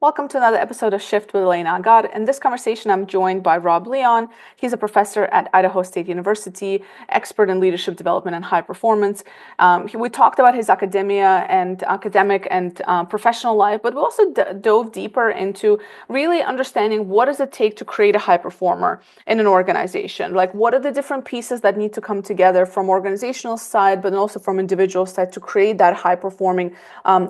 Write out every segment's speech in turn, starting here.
Welcome to another episode of Shift with Elena Agar. In this conversation, I'm joined by Rob Leon. He's a professor at Idaho State University, expert in leadership development and high performance. We talked about his academic and professional life, but we also dove deeper into really understanding what does it take to create a high performer in an organization. Like, what are the different pieces that need to come together from organizational side, but also from individual side to create that high performing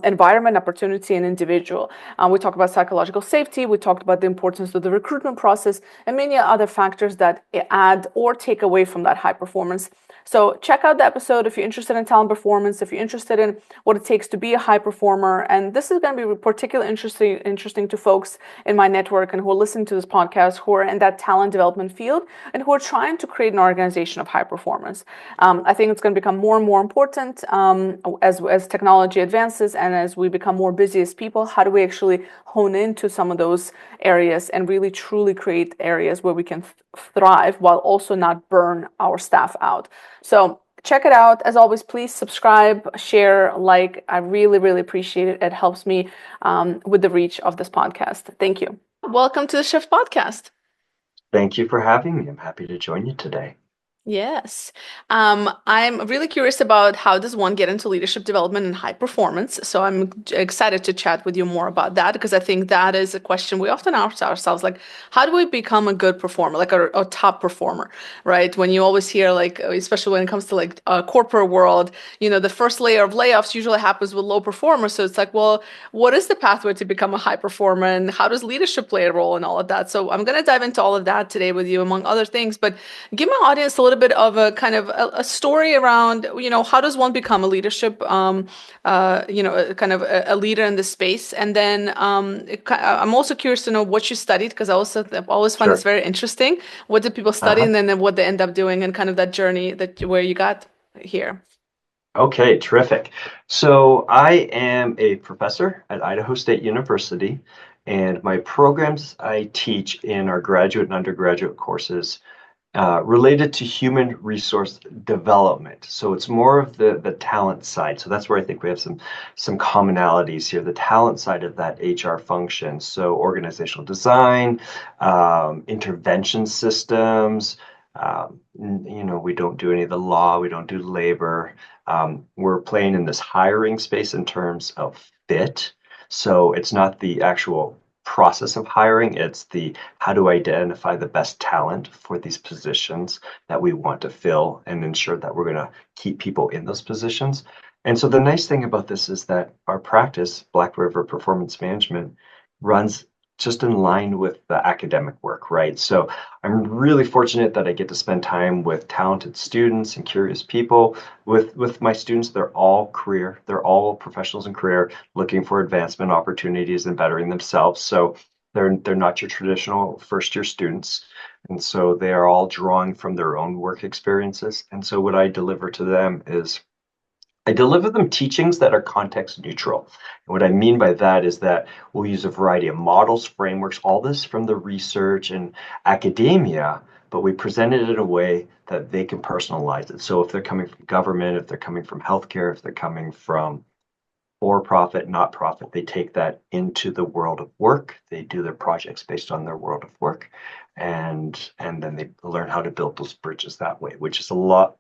environment, opportunity, and individual. We talk about psychological safety. We talked about the importance of the recruitment process and many other factors that add or take away from that high performance. So check out the episode if you're interested in talent performance, if you're interested in what it takes to be a high performer. And this is going to be particularly interesting to folks in my network and who are listening to this podcast who are in that talent development field and who are trying to create an organization of high performance. I think it's going to become more and more important as technology advances and as we become more busy as people. How do we actually hone into some of those areas and really truly create areas where we can thrive while also not burn our staff out? So check it out. As always, please subscribe, share, like. I really, really appreciate it. It helps me with the reach of this podcast. Thank you. Welcome to the Shift Podcast. Thank you for having me. I'm happy to join you today. Yes. I'm really curious about how does one get into leadership development and high performance. So I'm excited to chat with you more about that because I think that is a question we often ask ourselves, like, how do we become a good performer, like a top performer, right? When you always hear, like, especially when it comes to like corporate world, the first layer of layoffs usually happens with low performers. So it's like, well, what is the pathway to become a high performer and how does leadership play a role in all of that? So I'm going to dive into all of that today with you, among other things, but give my audience a little bit of a kind of a story around, how does one become a leadership, kind of a leader in this space? And then I'm also curious to know what you studied because I've always find this Sure. very interesting. What did people study Uh-huh. and then what they end up doing and kind of that journey where you got here? Okay, terrific. So I am a professor at Idaho State University, and my programs I teach in our graduate and undergraduate courses related to human resource development. So it's more of the talent side. So that's where I think we have some commonalities here. The talent side of that HR function. So organizational design, intervention systems. We don't do any of the law. We don't do labor. We're playing in this hiring space in terms of fit. So it's not the actual process of hiring, it's the how do I identify the best talent for these positions that we want to fill and ensure that we're going to keep people in those positions. And so the nice thing about this is that our practice, Black River Performance Management, runs just in line with the academic work, right? So I'm really fortunate that I get to spend time with talented students and curious people. With my students, they're all professionals in career looking for advancement opportunities and bettering themselves. So they're not your traditional first year students. And so they are all drawing from their own work experiences. And so what I deliver to them is I deliver them teachings that are context neutral. And what I mean by that is that we'll use a variety of models, frameworks, all this from the research and academia, but we present it in a way that they can personalize it. So if they're coming from government, if they're coming from healthcare, if they're coming from for profit, not profit, they take that into the world of work. They do their projects based on their world of work. And then they learn how to build those bridges that way, which is a lot,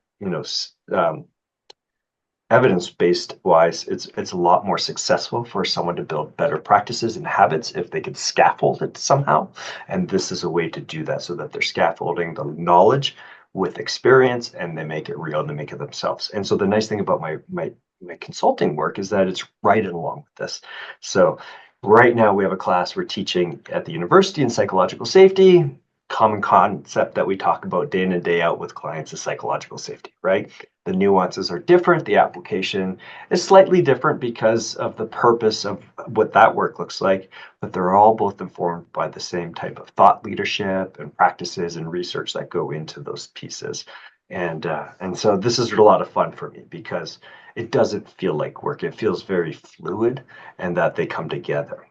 evidence-based wise, it's a lot more successful for someone to build better practices and habits if they could scaffold it somehow. And this is a way to do that so that they're scaffolding the knowledge with experience and they make it real and they make it themselves. And so the nice thing about my consulting work is that it's right along with this. So right now we have a class we're teaching at the university in psychological safety. Common concept that we talk about day in and day out with clients is psychological safety, right? The nuances are different. The application is slightly different because of the purpose of what that work looks like, but they're all both informed by the same type of thought leadership and practices and research that go into those pieces. And so this is a lot of fun for me because it doesn't feel like work. It feels very fluid and that they come together.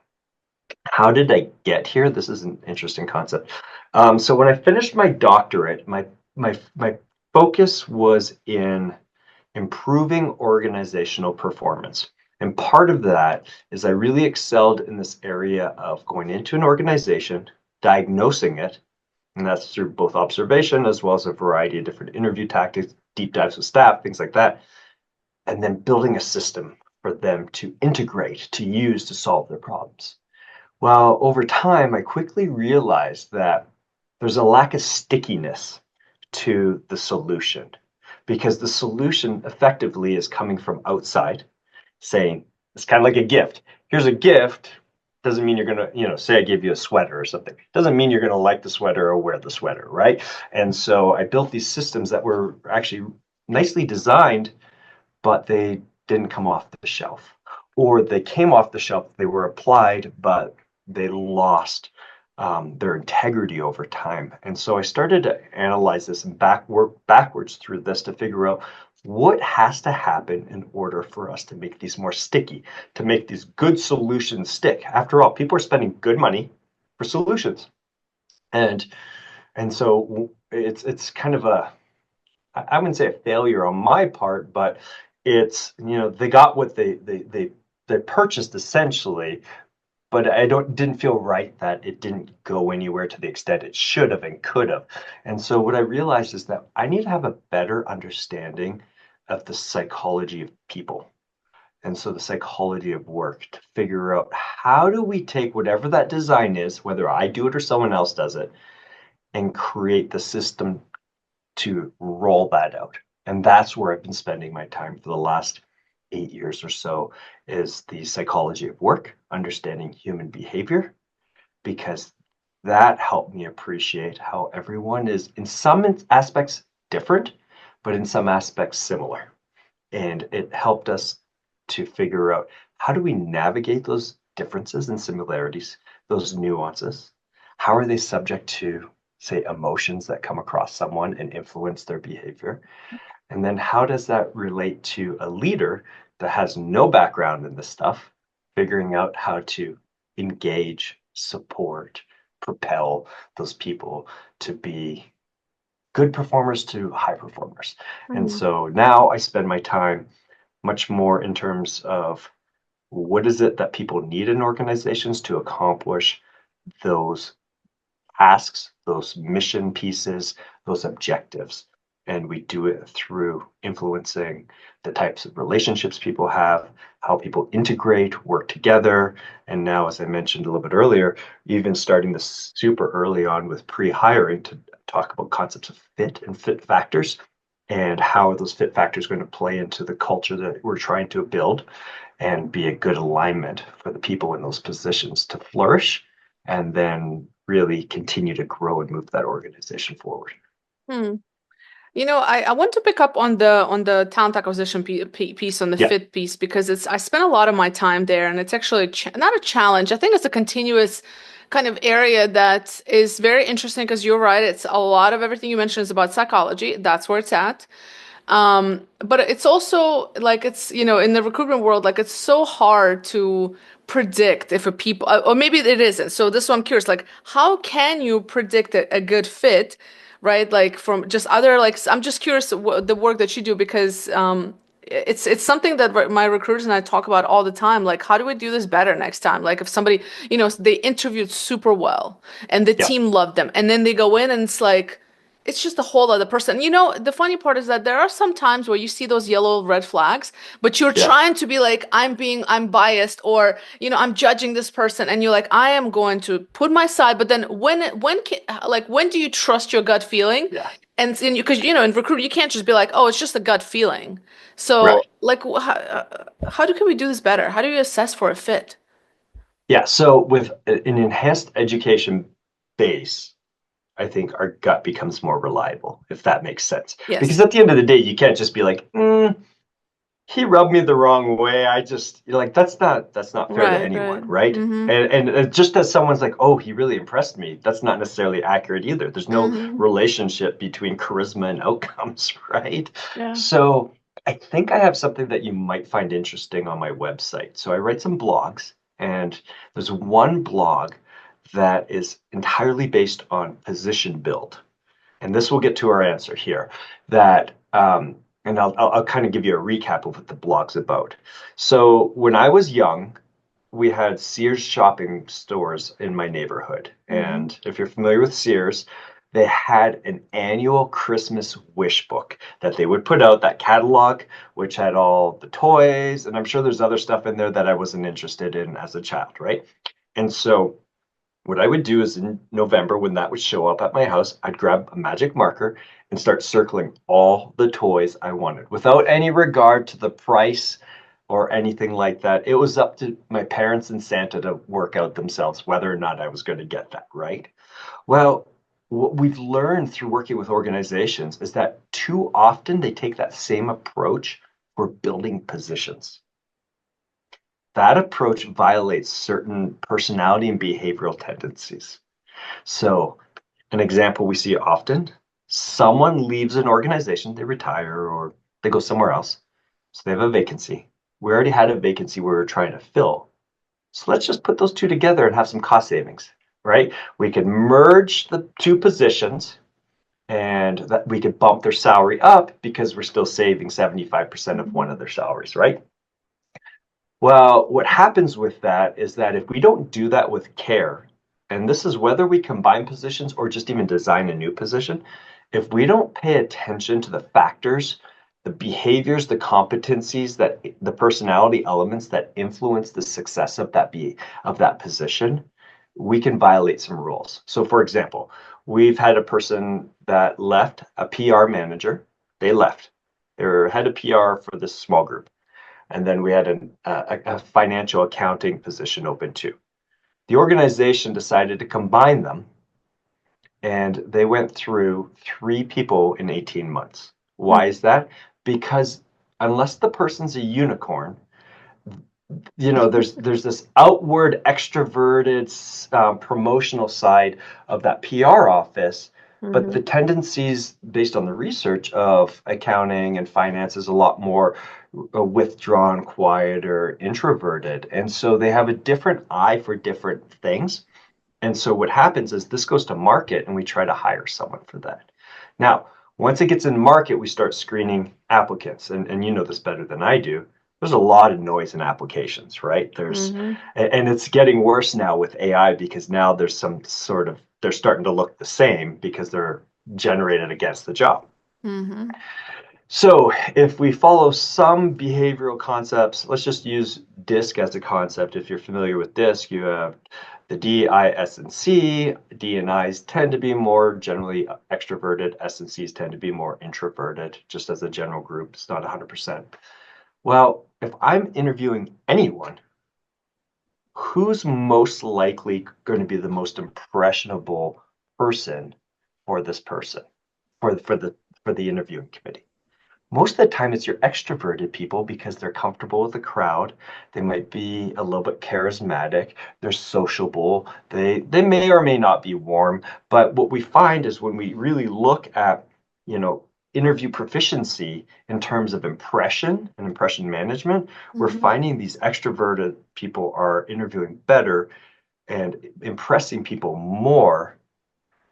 How did I get here? This is an interesting concept. So when I finished my doctorate, my focus was in improving organizational performance. And part of that is I really excelled in this area of going into an organization, diagnosing it, and that's through both observation as well as a variety of different interview tactics, deep dives with staff, things like that, and then building a system for them to integrate, to use to solve their problems. Well, over time, I quickly realized that there's a lack of stickiness to the solution because the solution effectively is coming from outside, saying it's kind of like a gift. Here's a gift. Doesn't mean you're going to, say I give you a sweater or something. Doesn't mean you're going to like the sweater or wear the sweater, right? And so I built these systems that were actually nicely designed, but they didn't come off the shelf. Or they came off the shelf, they were applied, but they lost their integrity over time. And so I started to analyze this and work backwards through this to figure out what has to happen in order for us to make these more sticky, to make these good solutions stick. After all, people are spending good money for solutions. And so it's kind of I wouldn't say a failure on my part, but it's, they got what they purchased essentially, but I didn't feel right that it didn't go anywhere to the extent it should have and could have. And so what I realized is that I need to have a better understanding of the psychology of people. And so the psychology of work to figure out how do we take whatever that design is, whether I do it or someone else does it, and create the system to roll that out. And that's where I've been spending my time for the last 8 years or so, is the psychology of work, understanding human behavior, because that helped me appreciate how everyone is in some aspects different, but in some aspects similar. And it helped us to figure out how do we navigate those differences and similarities, those nuances? How are they subject to, say, emotions that come across someone and influence their behavior? And then how does that relate to a leader that has no background in this stuff, figuring out how to engage, support, propel those people to be good performers to high performers? And so now I spend my time much more in terms of what is it that people need in organizations to accomplish those tasks, those mission pieces, those objectives. And we do it through influencing the types of relationships people have, how people integrate, work together. And now, as I mentioned a little bit earlier, even starting this super early on with pre-hiring to talk about concepts of fit and fit factors and how are those fit factors going to play into the culture that we're trying to build and be a good alignment for the people in those positions to flourish and then really continue to grow and move that organization forward. Hmm. I want to pick up on the talent acquisition piece, on the Yeah, fit piece, because I spent a lot of my time there, and it's actually not a challenge. I think it's a continuous kind of area that is very interesting because you're right. It's a lot of everything you mentioned is about psychology. That's where it's at. But it's also like in the recruitment world, like it's so hard to predict if a people, or maybe it isn't. So this one I'm curious, like how can you predict a good fit, right? Like from just other, like I'm just curious the work that you do because it's something that my recruiters and I talk about all the time. Like, how do we do this better next time? Like, if somebody, they interviewed super well and the yeah, team loved them, and then they go in and it's like, it's just a whole other person. The funny part is that there are some times where you see those yellow red flags, but you're yeah, trying to be like, I'm biased, or, I'm judging this person. And you're like, I am going to put my side. But then when do you trust your gut feeling? yeah, And because, in recruiting, you can't just be like, oh, it's just a gut feeling. So right. like, can we do this better? How do you assess for a fit? Yeah, so with an enhanced education base, I think our gut becomes more reliable, if that makes sense. Because Yes. at the end of the day, you can't just be like, he rubbed me the wrong way. You're like, that's not fair to Right, anyone, right. right? Mm-hmm. And just as someone's like, oh, he really impressed me, that's not necessarily accurate either. There's no Mm-hmm. relationship between charisma and outcomes, right? Yeah. So I think I have something that you might find interesting on my website. So I write some blogs, and there's one blog that is entirely based on position build. And this will get to our answer here, that and I'll kind of give you a recap of what the blog's about. So when I was young, we had Sears shopping stores in my neighborhood. Mm-hmm. And if you're familiar with Sears, they had an annual Christmas wish book that they would put out, that catalog, which had all the toys. And I'm sure there's other stuff in there that I wasn't interested in as a child, right? And so what I would do is in November, when that would show up at my house, I'd grab a magic marker and start circling all the toys I wanted without any regard to the price or anything like that. It was up to my parents and Santa to work out themselves whether or not I was going to get that, right? Well, what we've learned through working with organizations is that too often they take that same approach for building positions. That approach violates certain personality and behavioral tendencies. So, an example we see often, someone leaves an organization, they retire or they go somewhere else. So they have a vacancy. We already had a vacancy we were trying to fill. So let's just put those two together and have some cost savings, right? We could merge the two positions and that we could bump their salary up because we're still saving 75% of one of their salaries, right? Well, what happens with that is that if we don't do that with care, and this is whether we combine positions or just even design a new position, if we don't pay attention to the factors, the behaviors, the competencies, that the personality elements that influence the success of that position, we can violate some rules. So for example, we've had a person that left, a PR manager, they left. They were head of PR for this small group. And then we had a financial accounting position open too. The organization decided to combine them, and they went through 3 people in 18 months. Why is that? Because unless the person's a unicorn, there's this outward extroverted promotional side of that PR office, but the tendencies based on the research of accounting and finance is a lot more withdrawn, quieter, introverted. And so they have a different eye for different things. And so what happens is this goes to market and we try to hire someone for that. Now, once it gets in market, we start screening applicants. And you know this better than I do. There's a lot of noise in applications, right? And it's getting worse now with AI because now there's some sort of, they're starting to look the same because they're generated against the job. Mm-hmm. So if we follow some behavioral concepts, let's just use DISC as a concept. If you're familiar with DISC, you have the D, I, S, and C. D and I's tend to be more generally extroverted. S and C's tend to be more introverted, just as a general group. It's not 100%. Well, if I'm interviewing anyone, who's most likely going to be the most impressionable person for this person, for the interviewing committee? Most of the time it's your extroverted people because they're comfortable with the crowd. They might be a little bit charismatic. They're sociable. They may or may not be warm. But what we find is when we really look at, interview proficiency in terms of impression and impression management, we're finding these extroverted people are interviewing better and impressing people more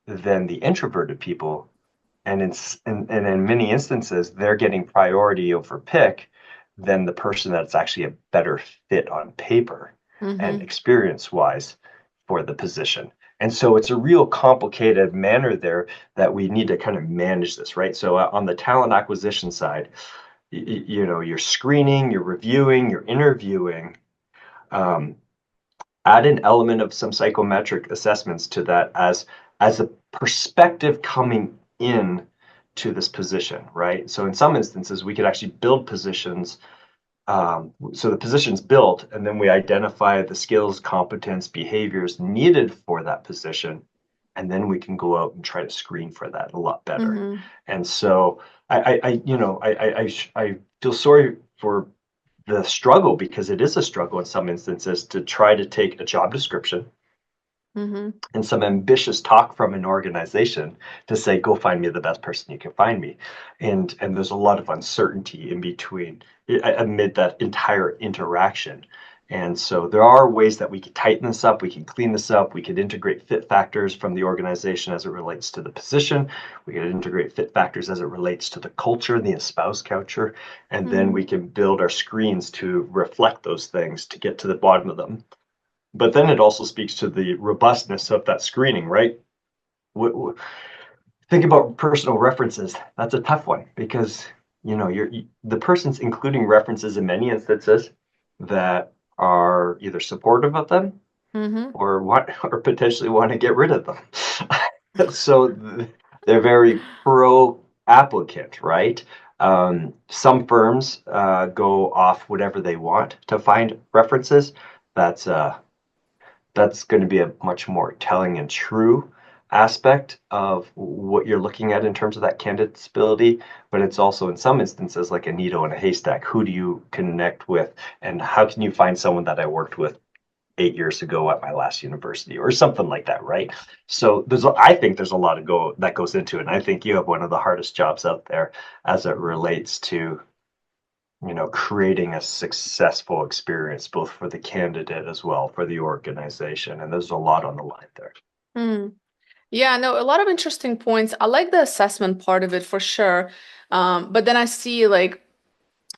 than the introverted people. And in many instances, they're getting priority over pick than the person that's actually a better fit on paper and experience-wise for the position. And so it's a real complicated manner there that we need to kind of manage this, right? So on the talent acquisition side, you're screening, you're reviewing, you're interviewing. Add an element of some psychometric assessments to that as a perspective coming in to this position, right? So in some instances, we could actually build positions. So the position's built, and then we identify the skills, competence, behaviors needed for that position, and then we can go out and try to screen for that a lot better. And so I feel sorry for the struggle because it is a struggle in some instances to try to take a job description and some ambitious talk from an organization to say, go find me the best person you can find me. And there's a lot of uncertainty in between amid that entire interaction. And so there are ways that we could tighten this up, we can clean this up, we could integrate fit factors from the organization as it relates to the position, we could integrate fit factors as it relates to the culture, the espoused culture, and then we can build our screens to reflect those things to get to the bottom of them. But then it also speaks to the robustness of that screening, right? Think about personal references. That's a tough one because the person's including references in many instances that are either supportive of them or potentially want to get rid of them. So they're very pro applicant, right? Some firms go off whatever they want to find references. That's going to be a much more telling and true aspect of what you're looking at in terms of that candidate's ability, but it's also in some instances like a needle in a haystack. Who do you connect with, and how can you find someone that I worked with 8 years ago at my last university or something like that, right? So I think there's a lot that goes into it, and I think you have one of the hardest jobs out there as it relates to creating a successful experience, both for the candidate as well for the organization. And there's a lot on the line there. Yeah, no, a lot of interesting points. I like the assessment part of it for sure. But then I see like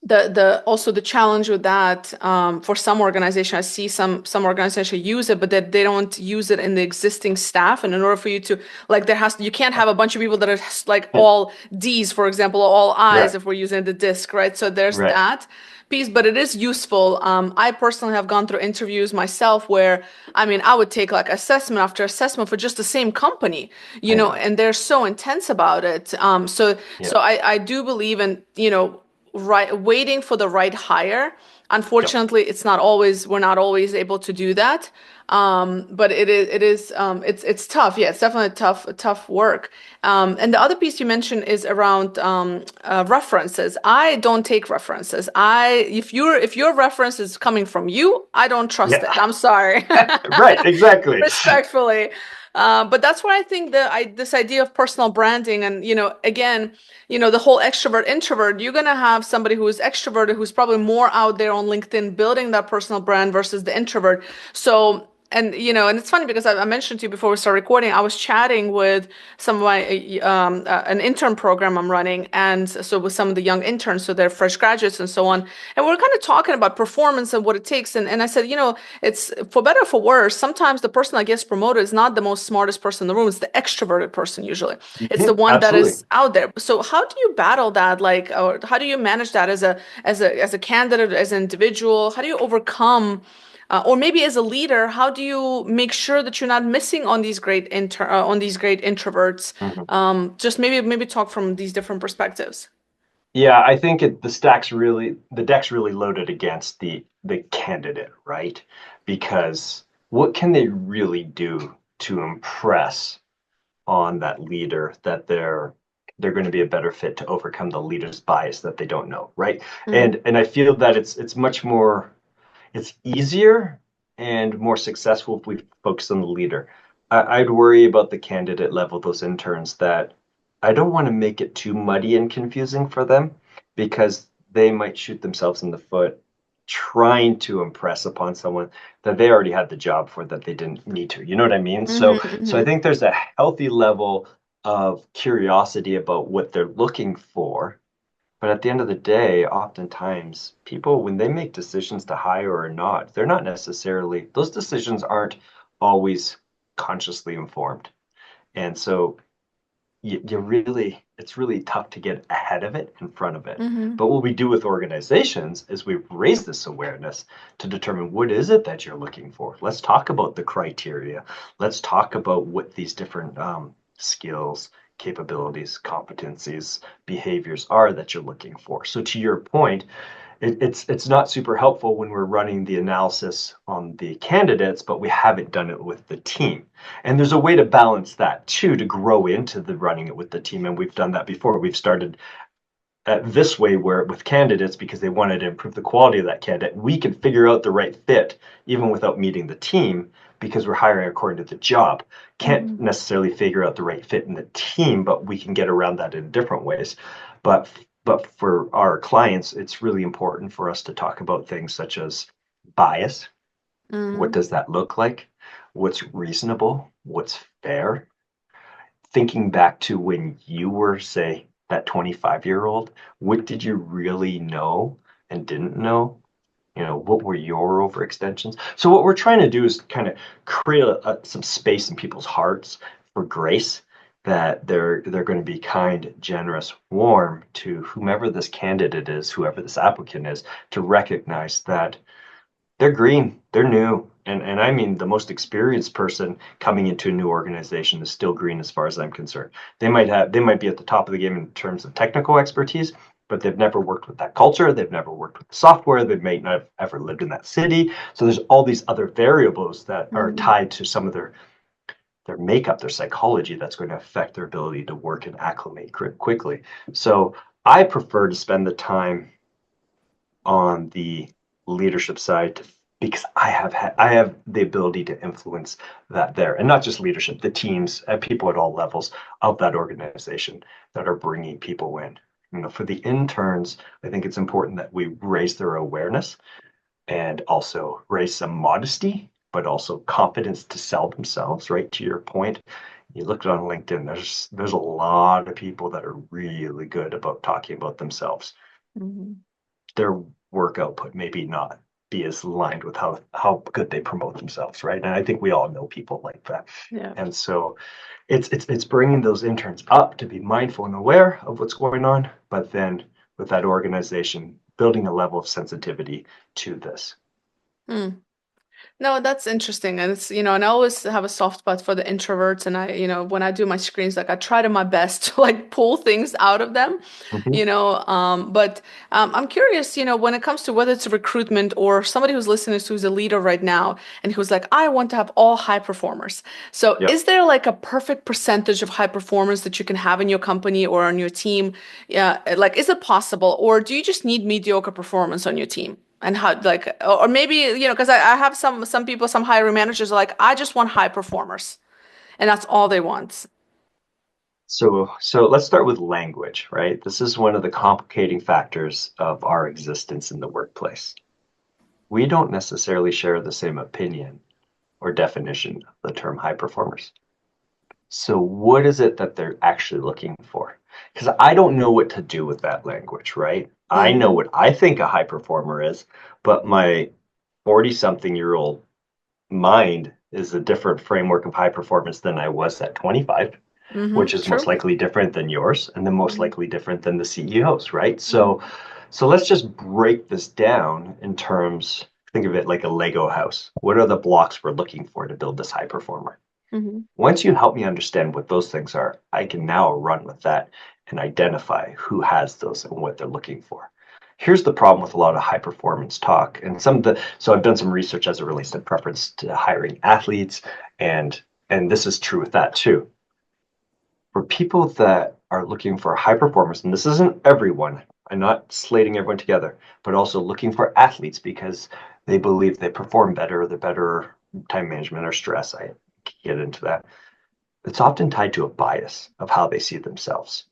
the also the challenge with that for some organization. I see some organization use it, but that they don't use it in the existing staff. And in order for you to like, you can't have a bunch of people that are like all D's, for example, or all I's Right. if we're using the disc, right? So there's Right. that piece, but it is useful. I personally have gone through interviews myself where, I mean, I would take like assessment after assessment for just the same company, I know. and they're so intense about it. So Yeah. I do believe in, right, waiting for the right hire. Unfortunately, we're not always able to do that. But it's tough. Yeah, it's definitely tough work. And the other piece you mentioned is around references. I don't take references. If your reference is coming from you, I don't trust it. Yeah. I'm sorry. Right. Exactly. Respectfully. But that's where I think this idea of personal branding and, again, the whole extrovert introvert, you're going to have somebody who is extroverted, who's probably more out there on LinkedIn building that personal brand versus the introvert. So, and it's funny because I mentioned to you before we started recording, I was chatting with some of my an intern program I'm running, and so with some of the young interns, so they're fresh graduates and so on, and we're kind of talking about performance and what it takes, and I said, it's for better or for worse. Sometimes the person that gets promoted is not the most smartest person in the room; it's the extroverted person usually. It's the one that Absolutely. is out there. So how do you battle that? Like, or how do you manage that as a candidate, as an individual? How do you overcome? Or maybe as a leader, how do you make sure that you're not missing on these great introverts? Mhm. Just maybe talk from these different perspectives. Yeah, I think the deck's really loaded against the candidate, right? Because what can they really do to impress on that leader that they're going to be a better fit to overcome the leader's bias that they don't know, right? Mm-hmm. And I feel that it's easier and more successful if we focus on the leader. I'd worry about the candidate level, those interns, that I don't want to make it too muddy and confusing for them because they might shoot themselves in the foot trying to impress upon someone that they already had the job for that they didn't need to. You know what I mean? So I think there's a healthy level of curiosity about what they're looking for, but at the end of the day, oftentimes people, when they make decisions to hire or not, those decisions aren't always consciously informed. And so it's really tough to get ahead of it, in front of it. Mm-hmm. But what we do with organizations is we raise this awareness to determine what is it that you're looking for. Let's talk about the criteria. Let's talk about what these different skills, capabilities, competencies, behaviors are that you're looking for. So to your point, it's not super helpful when we're running the analysis on the candidates, but we haven't done it with the team. And there's a way to balance that too, to grow into the running it with the team. And we've done that before. We've started this way where with candidates, because they wanted to improve the quality of that candidate, we can figure out the right fit even without meeting the team because we're hiring according to the job. Can't necessarily figure out the right fit in the team, but we can get around that in different ways. But for our clients, it's really important for us to talk about things such as bias. What Mm-hmm. does that look like? What's reasonable? What's fair? Thinking back to when you were, say, that 25-year-old, what did you really know and didn't know? What were your overextensions? So what we're trying to do is kind of create some space in people's hearts for grace, that they're going to be kind, generous, warm to whomever this candidate is, whoever this applicant is, to recognize that they're green, they're new. And I mean, the most experienced person coming into a new organization is still green as far as I'm concerned. They might be at the top of the game in terms of technical expertise, but they've never worked with that culture. They've never worked with the software. They may not have ever lived in that city. So there's all these other variables that are Mm-hmm. tied to some of their makeup, their psychology, that's going to affect their ability to work and acclimate quickly. So I prefer to spend the time on the leadership side, because I have the ability to influence that there, and not just leadership, the teams, people at all levels of that organization that are bringing people in. For the interns, I think it's important that we raise their awareness and also raise some modesty, but also confidence to sell themselves. Right to your point, you look on LinkedIn. There's a lot of people that are really good about talking about themselves. Mm-hmm. Their work output maybe not be as aligned with how good they promote themselves, right? And I think we all know people like that. Yeah. And so it's bringing those interns up to be mindful and aware of what's going on, but then with that organization building a level of sensitivity to this. Mm. No, that's interesting. And and I always have a soft spot for the introverts. And when I do my screens, like I try to my best to like pull things out of them, Mhm. but I'm curious, when it comes to whether it's recruitment or somebody who's listening who's a leader right now and who's like, I want to have all high performers. So Yep. is there like a perfect percentage of high performers that you can have in your company or on your team? Yeah, like, is it possible? Or do you just need mediocre performance on your team? And how, like, or maybe, because I have some people, some hiring managers are like, I just want high performers, and that's all they want. So let's start with language, right? This is one of the complicating factors of our existence in the workplace. We don't necessarily share the same opinion or definition of the term high performers. So what is it that they're actually looking for? Because I don't know what to do with that language, right? I know Mm-hmm. what I think a high performer is, but my 40-something-year-old mind is a different framework of high performance than I was at 25, Mm-hmm. which is most True. likely different than yours, and then most Mm-hmm. likely different than the CEOs, right? Mm-hmm. So let's just break this down in terms, think of it like a Lego house. What are the blocks we're looking for to build this high performer? Mm-hmm. Once you help me understand what those things are, I can now run with that and identify who has those and what they're looking for. Here's the problem with a lot of high performance talk, and so I've done some research as it relates to preference to hiring athletes, and this is true with that too. For people that are looking for high performance, and this isn't everyone, I'm not slating everyone together, but also looking for athletes because they believe they perform better, they're better time management or stress. I get into that. It's often tied to a bias of how they see themselves.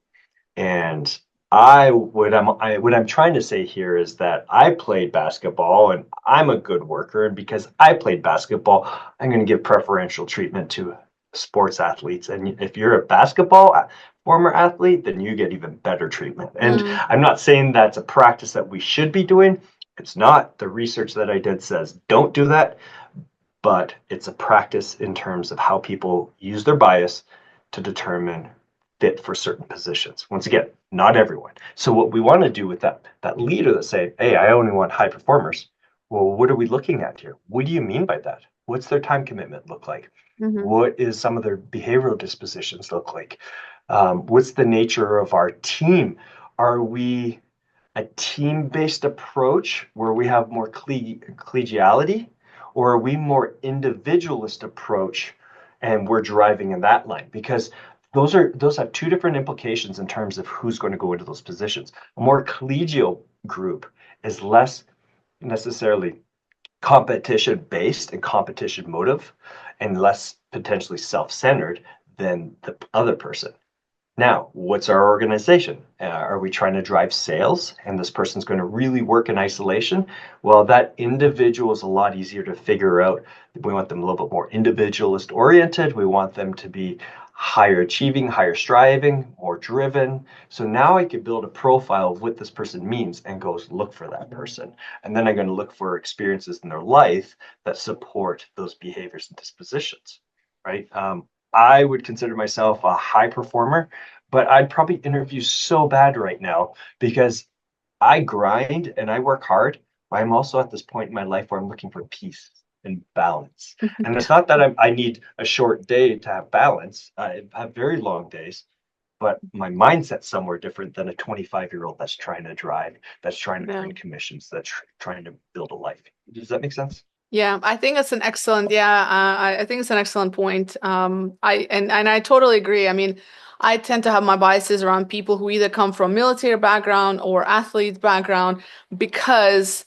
And what I'm trying to say here is that I played basketball and I'm a good worker, and because I played basketball, I'm going to give preferential treatment to sports athletes. And if you're a basketball former athlete, then you get even better treatment. And Mm-hmm. I'm not saying that's a practice that we should be doing. It's not. The research that I did says don't do that, but it's a practice in terms of how people use their bias to determine fit for certain positions. Once again, not everyone. So what we want to do with that leader that's saying, hey, I only want high performers. Well, what are we looking at here? What do you mean by that? What's their time commitment look like? Mm-hmm. What is some of their behavioral dispositions look like? What's the nature of our team? Are we a team-based approach where we have more collegiality, or are we more individualist approach and we're driving in that line? Because those have two different implications in terms of who's going to go into those positions. A more collegial group is less necessarily competition based and competition motive, and less potentially self-centered than the other person. Now, what's our organization? Are we trying to drive sales and this person's going to really work in isolation? Well, that individual is a lot easier to figure out. We want them a little bit more individualist oriented. We want them to be higher achieving, higher striving, more driven. So now I could build a profile of what this person means and go look for that person. And then I'm going to look for experiences in their life that support those behaviors and dispositions, right? I would consider myself a high performer, but I'd probably interview so bad right now because I grind and I work hard, but I'm also at this point in my life where I'm looking for peace and balance. And it's not that I need a short day to have balance. I have very long days, but my mindset's somewhere different than a 25-year-old that's trying to drive, that's trying to Yeah. earn commissions, that's trying to build a life. Does that make sense? Yeah, I think it's an excellent, yeah, I think it's an excellent point. And I totally agree. I mean, I tend to have my biases around people who either come from military background or athlete background because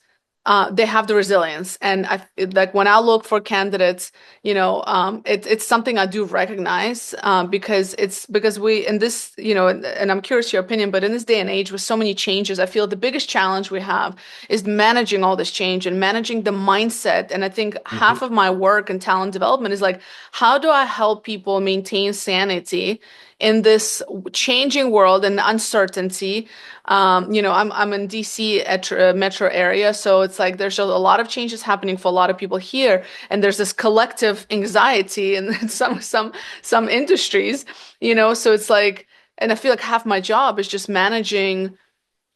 they have the resilience. And like when I look for candidates, it's something I do recognize because we in this, and I'm curious your opinion, but in this day and age with so many changes, I feel the biggest challenge we have is managing all this change and managing the mindset. And I think Hmm. half of my work and talent development is like, how do I help people maintain sanity in this changing world and uncertainty? I'm in DC at metro area, so it's like there's a lot of changes happening for a lot of people here, and there's this collective anxiety in some industries, So it's like, and I feel like half my job is just managing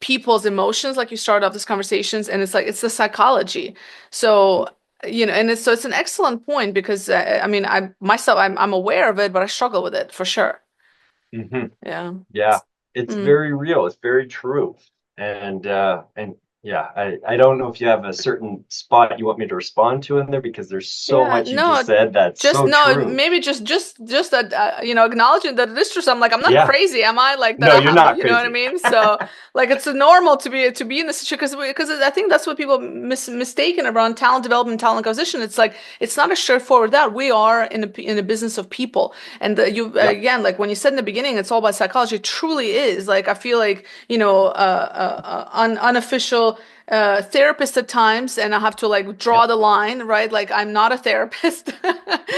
people's emotions, like you started off these conversations, and it's like it's the psychology. So, and it's an excellent point because I mean, I'm aware of it, but I struggle with it for sure. Hmm. Yeah. Yeah, it's Mm. very real. It's very true. And yeah, I don't know if you have a certain spot you want me to respond to in there because there's so Yeah, much you just no, said that's just so no, true. maybe just that acknowledging that it is true. So I'm like, I'm not Yeah. crazy, am I? Like that No, I you're have, not you know what I crazy. mean? So like it's normal to be in this situation because I think that's what people mistaken around talent development, talent acquisition. It's like it's not a straightforward that we are in a business of people, and you Yep. again, like when you said in the beginning, it's all about psychology. It truly is. Like I feel like unofficial therapist at times, and I have to like draw Yep. the line, right? Like I'm not a therapist,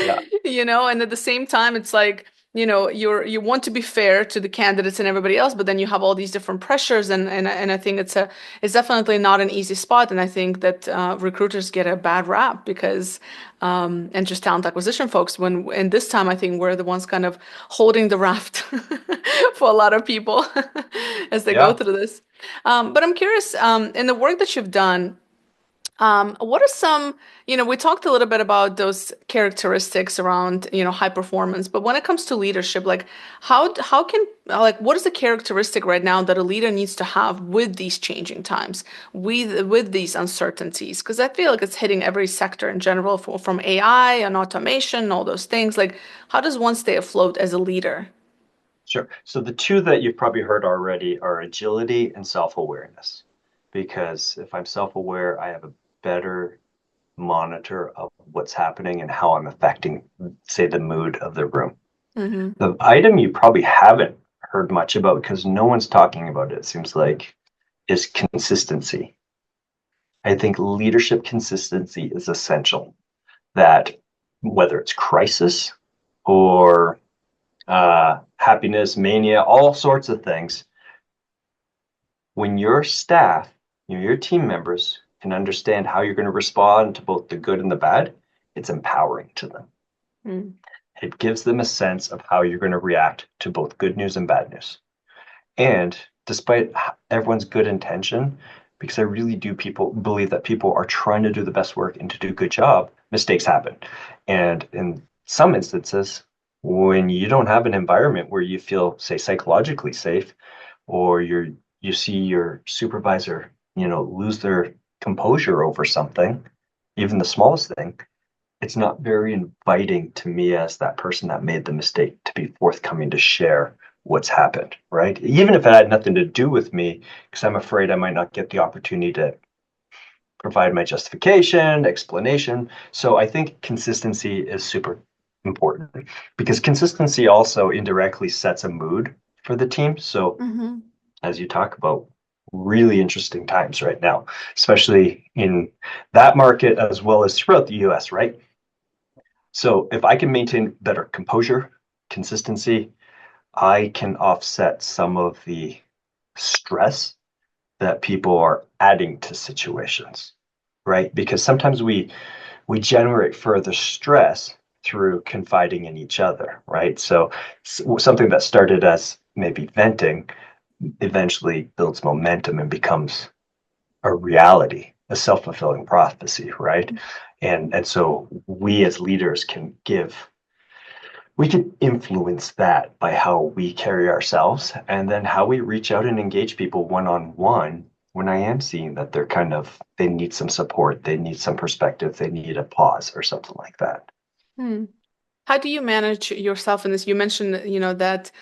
Yeah. and at the same time, it's like, you want to be fair to the candidates and everybody else, but then you have all these different pressures, and I think it's definitely not an easy spot, and I think that recruiters get a bad rap because and just talent acquisition folks when in this time I think we're the ones kind of holding the raft for a lot of people as they go Yeah. through this. But I'm curious, in the work that you've done, what are some, we talked a little bit about those characteristics around, high performance, but when it comes to leadership, like how can like what is the characteristic right now that a leader needs to have with these changing times, with these uncertainties? Because I feel like it's hitting every sector in general, from AI and automation, all those things. Like, how does one stay afloat as a leader? Sure. So the two that you've probably heard already are agility and self-awareness. Because if I'm self-aware, I have a better monitor of what's happening and how I'm affecting, say, the mood of the room. Mm-hmm. The item you probably haven't heard much about because no one's talking about it, it seems like, is consistency. I think leadership consistency is essential. That whether it's crisis or happiness, mania, all sorts of things, when your staff, your team members can understand how you're going to respond to both the good and the bad, it's empowering to them. Mm. It gives them a sense of how you're going to react to both good news and bad news. And despite everyone's good intention, because I really do people believe that people are trying to do the best work and to do a good job, mistakes happen. And in some instances, when you don't have an environment where you feel, say, psychologically safe, or you see your supervisor, lose their composure over something, even the smallest thing, it's not very inviting to me as that person that made the mistake to be forthcoming to share what's happened, right? Even if it had nothing to do with me, because I'm afraid I might not get the opportunity to provide my justification, explanation. So I think consistency is super important because consistency also indirectly sets a mood for the team. So Mm-hmm. as you talk about, really interesting times right now, especially in that market as well as throughout the US, right? So if I can maintain better composure, consistency, I can offset some of the stress that people are adding to situations, right? Because sometimes we generate further stress through confiding in each other, right? So something that started as maybe venting eventually builds momentum and becomes a reality, a self-fulfilling prophecy, right? And so we as leaders we can influence that by how we carry ourselves and then how we reach out and engage people one-on-one when I am seeing that they need some support, they need some perspective, they need a pause or something like that. Hmm. How do you manage yourself in this? You mentioned, that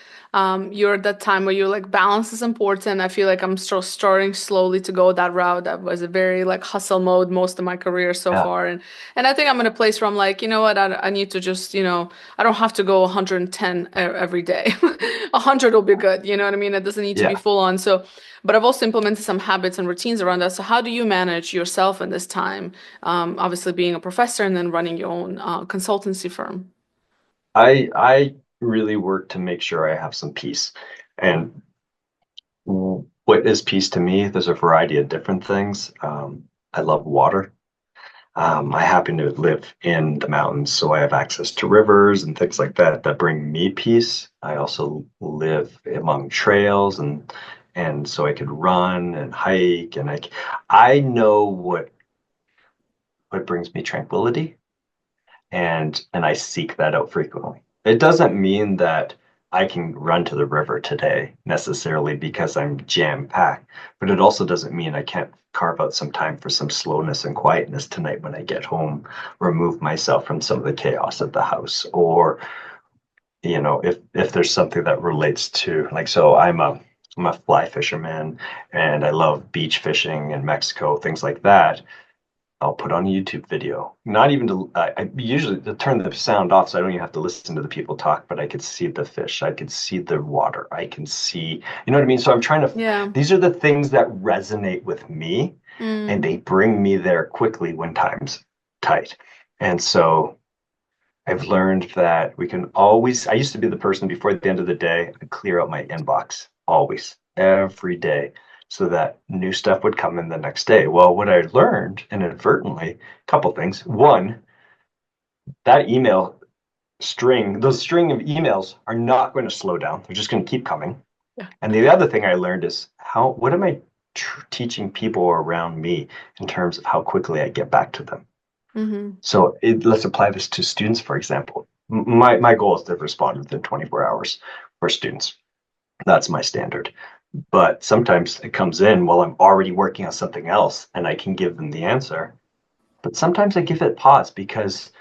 you're at that time where you're like balance is important. I feel like I'm still starting slowly to go that route. I was a very like hustle mode most of my career so Yeah, far, and I think I'm in a place where I'm like, you know what, I need to just, I don't have to go 110 every day. 100 will be good. You know what I mean? It doesn't need to be yeah. full on. So, but I've also implemented some habits and routines around that. So, how do you manage yourself in this time? Obviously, being a professor and then running your own consultancy firm. I really work to make sure I have some peace. And what is peace to me? There's a variety of different things. I love water. I happen to live in the mountains, so I have access to rivers and things like that that bring me peace. I also live among trails and so I could run and hike and I know what brings me tranquility and I seek that out frequently. It doesn't mean that I can run to the river today necessarily because I'm jam packed, but it also doesn't mean I can't carve out some time for some slowness and quietness tonight when I get home, remove myself from some of the chaos of the house, or if there's something that relates to like so I'm a fly fisherman and I love beach fishing in Mexico, things like that. I'll put on a YouTube video. Not even I usually to turn the sound off so I don't even have to listen to the people talk, but I could see the fish. I could see the water. I can see, you know what I mean? So I'm trying to, Yeah. these are the things that resonate with me and Mm. they bring me there quickly when time's tight. And so I've learned that I used to be the person before the end of the day, I'd clear out my inbox always, every day, so that new stuff would come in the next day. Well, what I learned inadvertently, a couple things. One, that email those string of emails are not going to slow down. They're just going to keep coming. Yeah. And the other thing I learned is what am I teaching people around me in terms of how quickly I get back to them? Mm-hmm. So let's apply this to students, for example. My goal is to respond within 24 hours for students. That's my standard. But sometimes it comes in while I'm already working on something else and I can give them the answer. But sometimes I give it pause because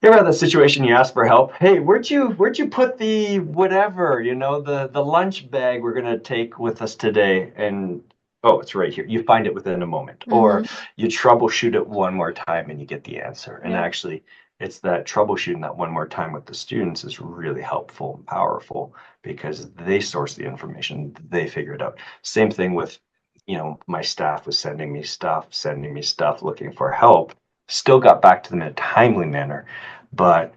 you ever had that situation you ask for help? Hey, where'd you put the whatever, the lunch bag we're gonna take with us today? And oh, it's right here. You find it within a moment. Or Mm-hmm. you troubleshoot it one more time and you get the answer. And Yeah. actually, it's that troubleshooting that one more time with the students is really helpful and powerful because they source the information, they figure it out. Same thing with, my staff was sending me stuff, looking for help. Still got back to them in a timely manner, but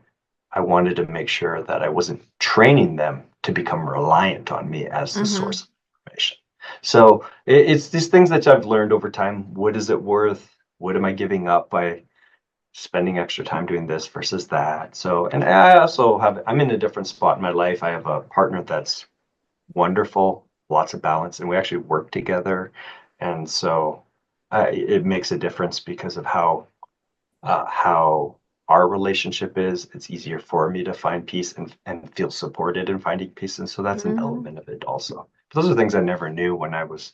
I wanted to make sure that I wasn't training them to become reliant on me as the Mm-hmm. source of information. So it's these things that I've learned over time. What is it worth? What am I giving up by spending extra time doing this versus that? So, and I'm in a different spot in my life. I have a partner that's wonderful, lots of balance, and we actually work together. And so it makes a difference because of how our relationship is. It's easier for me to find peace and feel supported in finding peace. And so that's an Mm-hmm. element of it also. But those are things I never knew when I was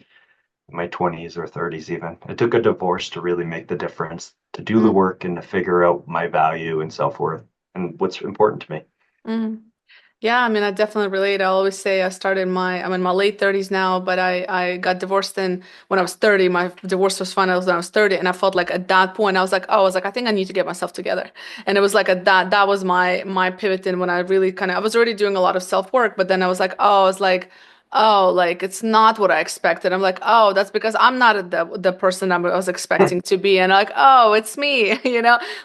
in my 20s or 30s, even. It took a divorce to really make the difference, to do the work and to figure out my value and self worth and what's important to me. Mm-hmm. Yeah, I mean, I definitely relate. I always say I'm in my late 30s now, but I got divorced when I was 30. My divorce was finalized when I was 30. And I felt like at that point, I was like, I think I need to get myself together. And it was like that was my pivot in when I really I was already doing a lot of self-work, but then I was like, oh, like it's not what I expected. I'm like, oh, that's because I'm not the person I was expecting to be. And like, oh, it's me,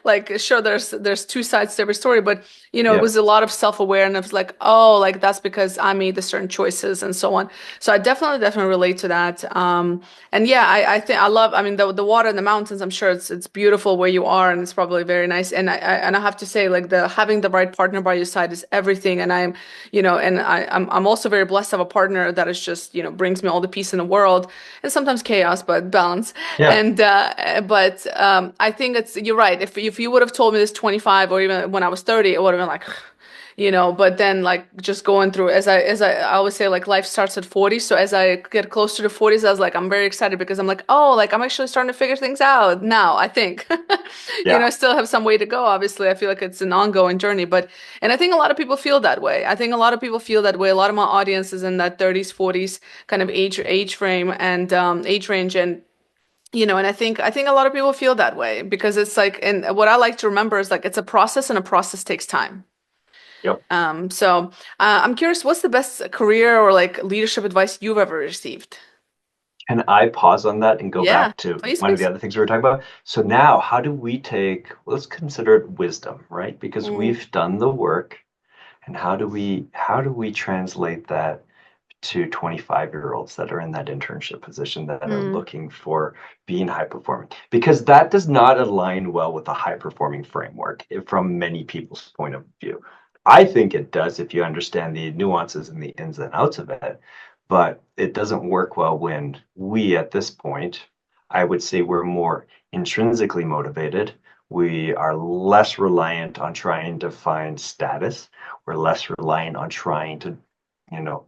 like sure, there's two sides to every story, but it Yep. was a lot of self-awareness, like, oh, like that's because I made the certain choices and so on. So I definitely relate to that. And yeah, I think I love, I mean, the water in the mountains, I'm sure it's beautiful where you are and it's probably very nice. And I have to say, like having the right partner by your side is everything. And I'm also very blessed to have a partner that is just, brings me all the peace in the world and sometimes chaos, but balance. Yeah. And but I think you're right. If you would have told me this 25 or even when I was 30, it would have been like, but then like just going through I always say like life starts at 40. So as I get closer to 40s, I was like, I'm very excited because I'm like, oh, like I'm actually starting to figure things out now, I think. I Yeah. still have some way to go. Obviously, I feel like it's an ongoing journey, and I think a lot of people feel that way. I think a lot of people feel that way. A lot of my audience is in that 30s, 40s kind of age frame and age range. And and I think a lot of people feel that way because it's like, and what I like to remember is like it's a process and a process takes time. Yep. I'm curious, what's the best career or like leadership advice you've ever received? Can I pause on that and go Yeah, back to please, one of the please. other things we were talking about? So now, how do we take, let's consider it wisdom, right? Because Mm, we've done the work, and how do we translate that to 25-year-olds that are in that internship position that are mm, looking for being high performing? Because that does not align well with a high performing framework from many people's point of view. I think it does if you understand the nuances and the ins and outs of it, but it doesn't work well when we, at this point, I would say we're more intrinsically motivated. We are less reliant on trying to find status. We're less reliant on trying to, you know,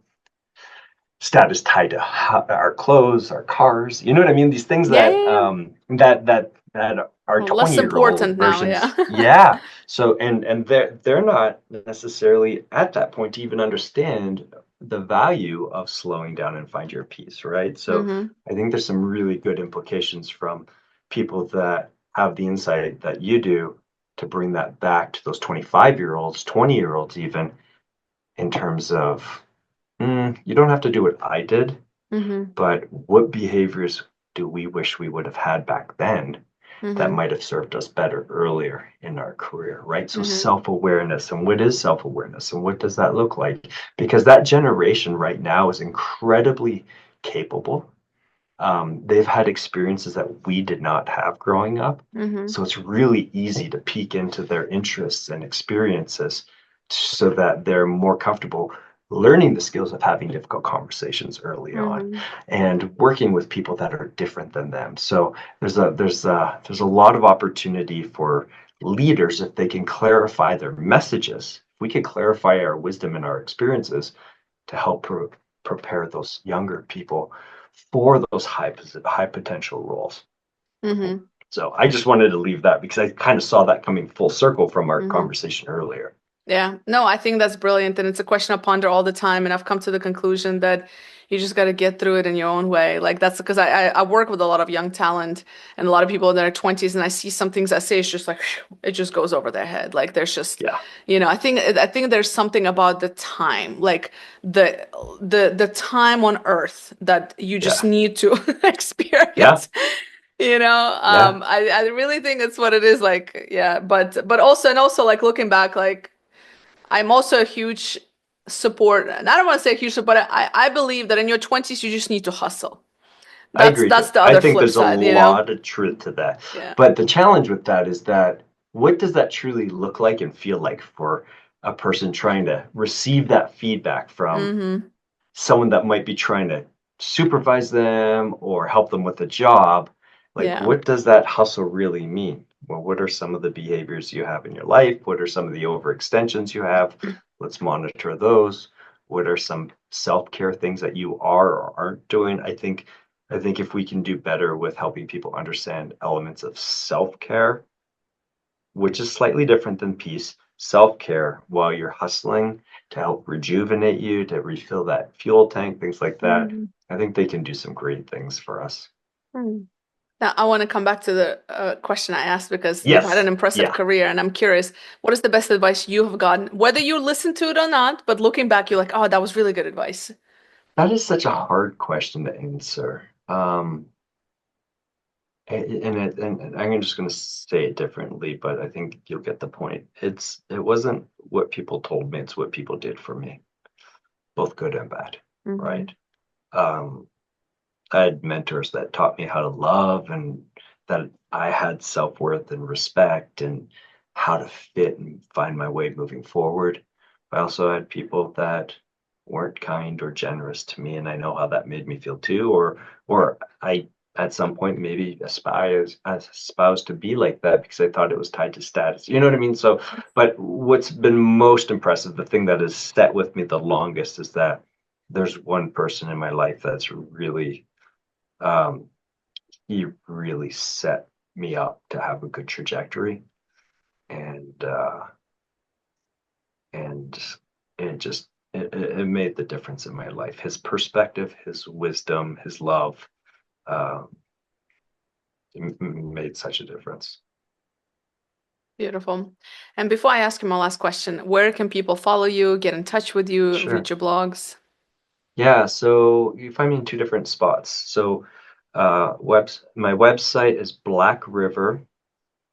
status tied to our clothes, our cars. You know what I mean? These things yeah, that yeah, yeah. that our Well, less 20-year-old important now, yeah. versions, yeah. So and they're not necessarily at that point to even understand the value of slowing down and find your peace, right? So Mm-hmm. I think there's some really good implications from people that have the insight that you do to bring that back to those 25-year-olds, 20-year-olds even, in terms of you don't have to do what I did, Mm-hmm. but what behaviors do we wish we would have had back then that Mm-hmm. might have served us better earlier in our career, right? So Mm-hmm. self-awareness, and what is self-awareness and what does that look like? Because that generation right now is incredibly capable. They've had experiences that we did not have growing up. Mm-hmm. So it's really easy to peek into their interests and experiences so that they're more comfortable learning the skills of having difficult conversations early on Mm-hmm. and working with people that are different than them. So there's a lot of opportunity for leaders if they can clarify their messages. If we can clarify our wisdom and our experiences to help prepare those younger people for those high potential roles. Mm-hmm. So I just wanted to leave that because I kind of saw that coming full circle from our Mm-hmm. conversation earlier. Yeah, no, I think that's brilliant. And it's a question I ponder all the time. And I've come to the conclusion that you just got to get through it in your own way. Like that's because I work with a lot of young talent and a lot of people in their 20s. And I see some things I say, it's just like, phew, it just goes over their head. Like there's just, Yeah, I think there's something about the time, like the the time on earth that you just yeah, need to yeah, experience. yeah. I really think it's what it is like, yeah, but also like looking back, like I'm also a huge support, and I don't want to say huge support, but I believe that in your 20s you just need to hustle. I That's agree too. that's the I other think flip there's a side, you know? lot of truth to that. Yeah. But the challenge with that is that what does that truly look like and feel like for a person trying to receive that feedback from Mm-hmm. someone that might be trying to supervise them or help them with a job? Like, Yeah. what does that hustle really mean? Well, what are some of the behaviors you have in your life? What are some of the overextensions you have? Let's monitor those. What are some self-care things that you are or aren't doing? I think if we can do better with helping people understand elements of self-care, which is slightly different than peace, self-care while you're hustling to help rejuvenate you, to refill that fuel tank, things like that. Mm. I think they can do some great things for us. Mm. Now, I want to come back to the question I asked because you've had an Yes. impressive Yeah. career, and I'm curious, what is the best advice you have gotten, whether you listen to it or not, but looking back, you're like, oh, that was really good advice. That is such a hard question to answer. And I'm just going to say it differently, but I think you'll get the point. It wasn't what people told me, it's what people did for me, both good and bad, Hmm. right? Um, I had mentors that taught me how to love and that I had self-worth and respect and how to fit and find my way moving forward. I also had people that weren't kind or generous to me, and I know how that made me feel too, or I at some point maybe espoused to be like that because I thought it was tied to status. You know what I mean? So, but what's been most impressive, the thing that has set with me the longest is that there's one person in my life that's really um, he really set me up to have a good trajectory, and and it just it made the difference in my life. His perspective, his wisdom, his love um, made such a difference. Beautiful. And before I ask you my last question, where can people follow you, get in touch with you, read Sure. your blogs? Yeah. So you find me in two different spots. So my website is Black River,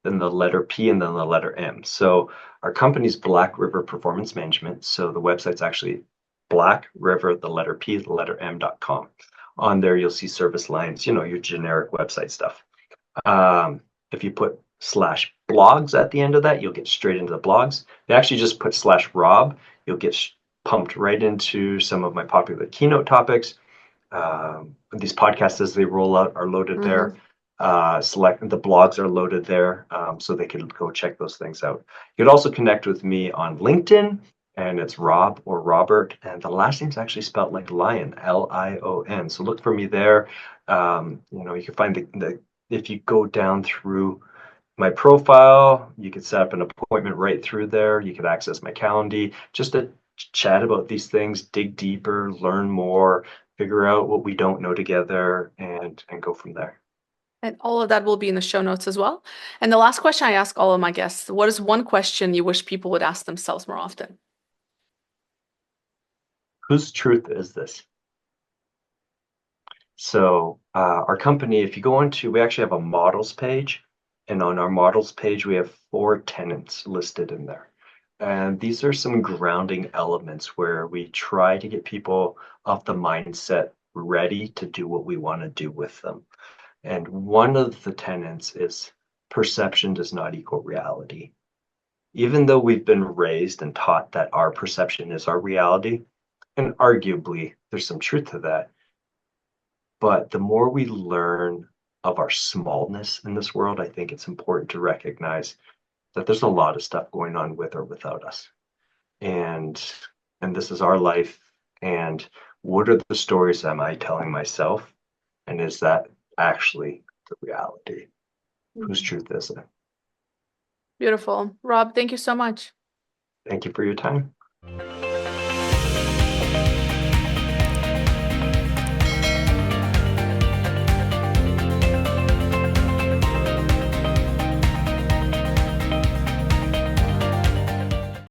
then the letter P, and then the letter M. So our company's Black River Performance Management. So the website's actually Black River, the letter P, the letter M.com. On there, you'll see service lines, your generic website stuff. If you put slash blogs at the end of that, you'll get straight into the blogs. They actually just put slash Rob, you'll get pumped right into some of my popular keynote topics. These podcasts, as they roll out, are loaded there. Hmm. Select the blogs are loaded there, so they can go check those things out. You could also connect with me on LinkedIn, and it's Rob or Robert, and the last name's actually spelled like lion, Lion. So look for me there. You can find the if you go down through my profile, you could set up an appointment right through there. You could access my calendar just to chat about these things, dig deeper, learn more, figure out what we don't know together, and go from there. And all of that will be in the show notes as well. And the last question I ask all of my guests, what is one question you wish people would ask themselves more often? Whose truth is this? So our company, if you go into, we actually have a models page, and on our models page, we have 4 tenets listed in there. And these are some grounding elements where we try to get people of the mindset ready to do what we want to do with them. And one of the tenets is perception does not equal reality. Even though we've been raised and taught that our perception is our reality, and arguably there's some truth to that, but the more we learn of our smallness in this world, I think it's important to recognize that there's a lot of stuff going on with or without us. And and this is our life. And what are the stories am I telling myself? And is that actually the reality? Whose Mhm. truth is it? Beautiful. Rob, thank you so much. Thank you for your time.